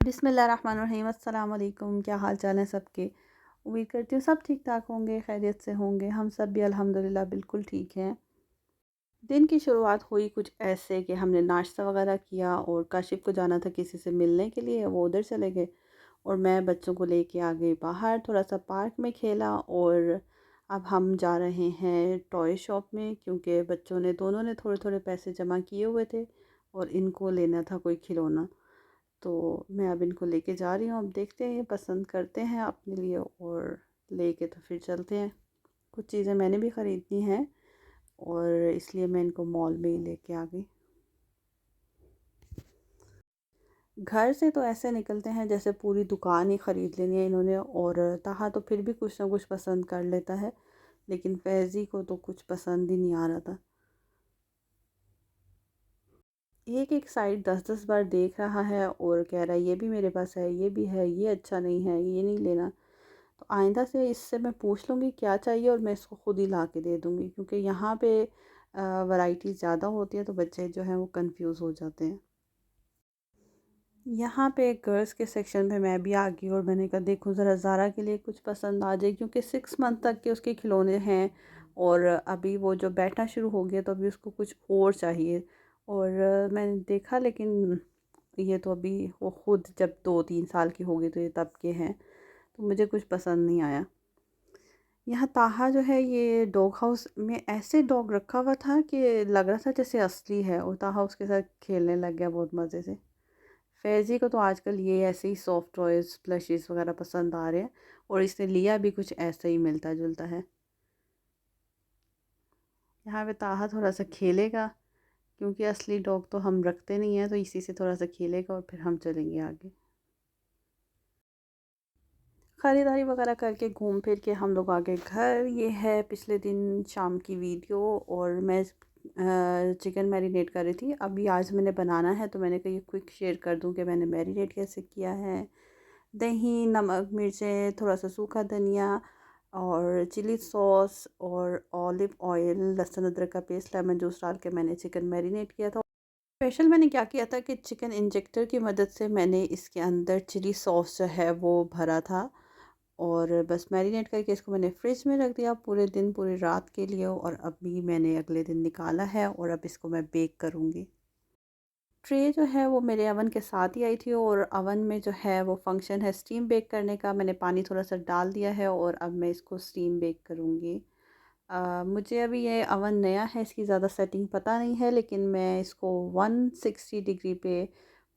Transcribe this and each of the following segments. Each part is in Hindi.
बिस्मिल्लाहिर्रहमानिर्रहीम। अस्सलाम वालेकुम। क्या हाल चाल है सबके। उम्मीद करती हूँ सब ठीक ठाक होंगे, खैरियत से होंगे। हम सब भी अल्हम्दुलिल्लाह बिल्कुल ठीक हैं। दिन की शुरुआत हुई कुछ ऐसे कि हमने नाश्ता वगैरह किया और काशिफ़ को जाना था किसी से मिलने के लिए, वो उधर चले गए और मैं बच्चों को लेके आ गई बाहर, थोड़ा सा पार्क में खेला। और अब हम जा रहे हैं टॉय शॉप में, क्योंकि बच्चों ने दोनों ने थोड़े थोड़े पैसे जमा किए हुए थे और इनको लेना था कोई खिलौना। तो मैं अब इनको लेके जा रही हूँ। अब देखते हैं, ये पसंद करते हैं अपने लिए और लेके तो फिर चलते हैं। कुछ चीज़ें मैंने भी ख़रीदनी हैं और इसलिए मैं इनको मॉल में ही लेके आ गई। घर से तो ऐसे निकलते हैं जैसे पूरी दुकान ही ख़रीद लेनी है इन्होंने, और ताहा तो फिर भी कुछ ना कुछ पसंद कर लेता है, लेकिन फैज़ी को तो कुछ पसंद ही नहीं आ रहा था। एक एक साइड 10-10 बार देख रहा है और कह रहा है ये भी मेरे पास है, ये भी है, ये अच्छा नहीं है, ये नहीं लेना। तो आइंदा से इससे मैं पूछ लूँगी क्या चाहिए और मैं इसको ख़ुद ही ला के दे दूँगी, क्योंकि यहाँ पे वैरायटी ज़्यादा होती है तो बच्चे जो हैं वो कंफ्यूज हो जाते हैं। यहाँ पे गर्ल्स के सेक्शन में मैं भी आ गई और मैंने कहा देखूँ ज़रा ज़ारा के लिए कुछ पसंद आ जाए, क्योंकि 6 मंथ तक के उसके खिलौने हैं और अभी वो जो बैठना शुरू हो गया तो अभी उसको कुछ और चाहिए। और मैंने देखा, लेकिन ये तो अभी वो ख़ुद जब 2-3 साल की होगी तो ये तब के हैं, तो मुझे कुछ पसंद नहीं आया। यहाँ ताहा जो है ये डॉग हाउस में ऐसे डॉग रखा हुआ था कि लग रहा था जैसे असली है, और ताहा उसके साथ खेलने लग गया बहुत मज़े से। फैज़ी को तो आजकल ये ऐसे ही सॉफ्ट टॉयज़ प्लशीज़ वगैरह पसंद आ रहे हैं और इसने लिया भी कुछ ऐसा ही मिलता जुलता है। यहाँ पे ताहा थोड़ा सा खेलेगा, क्योंकि असली डॉग तो हम रखते नहीं हैं, तो इसी से थोड़ा सा खेलेगा और फिर हम चलेंगे आगे। ख़रीदारी वगैरह करके घूम फिर के हम लोग आ गए घर। ये है पिछले दिन शाम की वीडियो, और मैं चिकन मैरिनेट कर रही थी। अभी आज मैंने बनाना है तो मैंने कहा ये क्विक शेयर कर दूं कि मैंने मैरिनेट कैसे किया है। दही, नमक, मिर्चें, थोड़ा सा सूखा धनिया और चिली सॉस और ऑलिव ऑयल, लहसुन अदरक का पेस्ट, लेमन जूस डाल के मैंने चिकन मैरिनेट किया था। स्पेशल मैंने क्या किया था कि चिकन इंजेक्टर की मदद से मैंने इसके अंदर चिली सॉस जो है वो भरा था, और बस मैरिनेट करके इसको मैंने फ्रिज में रख दिया पूरे दिन, पूरी रात के लिए। और अभी मैंने अगले दिन निकाला है और अब इसको मैं बेक करूँगी। ट्रे जो है वो मेरे अवन के साथ ही आई थी, और अवन में जो है वो फंक्शन है स्टीम बेक करने का। मैंने पानी थोड़ा सा डाल दिया है और अब मैं इसको स्टीम बेक करूँगी। मुझे अभी ये अवन नया है, इसकी ज़्यादा सेटिंग पता नहीं है, लेकिन मैं इसको 160 डिग्री पे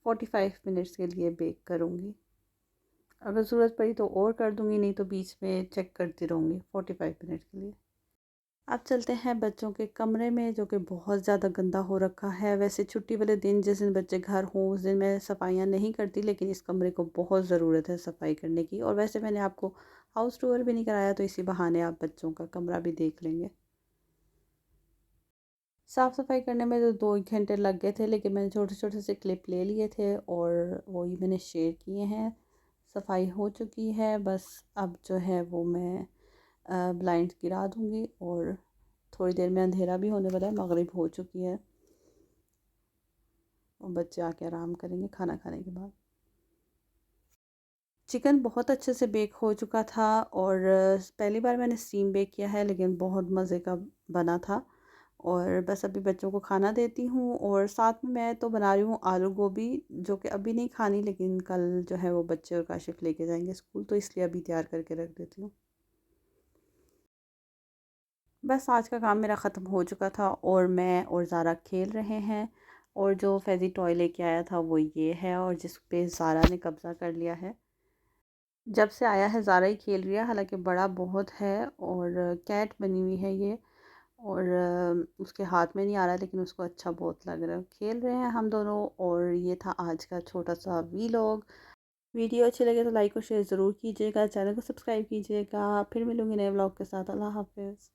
45 मिनट्स के लिए बेक करूँगी। अगर ज़रूरत पड़ी तो और कर दूँगी, नहीं तो बीच में चेक करती रहूँगी 45 मिनट के लिए। अब चलते हैं बच्चों के कमरे में, जो कि बहुत ज़्यादा गंदा हो रखा है। वैसे छुट्टी वाले दिन जिस दिन बच्चे घर हों उस दिन मैं सफाइयाँ नहीं करती, लेकिन इस कमरे को बहुत ज़रूरत है सफाई करने की। और वैसे मैंने आपको हाउस टूर भी नहीं कराया, तो इसी बहाने आप बच्चों का कमरा भी देख लेंगे। साफ़ सफाई करने में तो 2 घंटे लग गए थे, लेकिन मैंने छोटे छोटे से क्लिप ले लिए थे और वही मैंने शेयर किए हैं। सफाई हो चुकी है, बस अब जो है वो मैं ब्लाइंड्स गिरा दूँगी और थोड़ी देर में अंधेरा भी होने वाला है, मगरिब हो चुकी है और बच्चे आके आराम करेंगे खाना खाने के बाद। चिकन बहुत अच्छे से बेक हो चुका था, और पहली बार मैंने स्टीम बेक किया है, लेकिन बहुत मज़े का बना था। और बस अभी बच्चों को खाना देती हूँ, और साथ में मैं तो बना रही हूँ आलू गोभी, जो कि अभी नहीं खानी, लेकिन कल जो है वो बच्चे और काशिफ लेके जाएंगे स्कूल, तो इसलिए अभी तैयार करके रख देती हूँ। बस आज का काम मेरा ख़त्म हो चुका था और मैं और ज़ारा खेल रहे हैं। और जो फैज़ी टॉय लेके आया था वो ये है, और जिस पे ज़ारा ने कब्ज़ा कर लिया है। जब से आया है ज़ारा ही खेल रही है, हालांकि बड़ा बहुत है और कैट बनी हुई है ये, और उसके हाथ में नहीं आ रहा, लेकिन उसको अच्छा बहुत लग रहा है। खेल रहे हैं हम दोनों, और ये था आज का छोटा सा वीलॉग। वीडियो अच्छी लगे तो लाइक और शेयर ज़रूर कीजिएगा, चैनल को सब्सक्राइब कीजिएगा। फिर मिलूंगी नए व्लॉग के साथ। अल्लाह हाफ़िज़।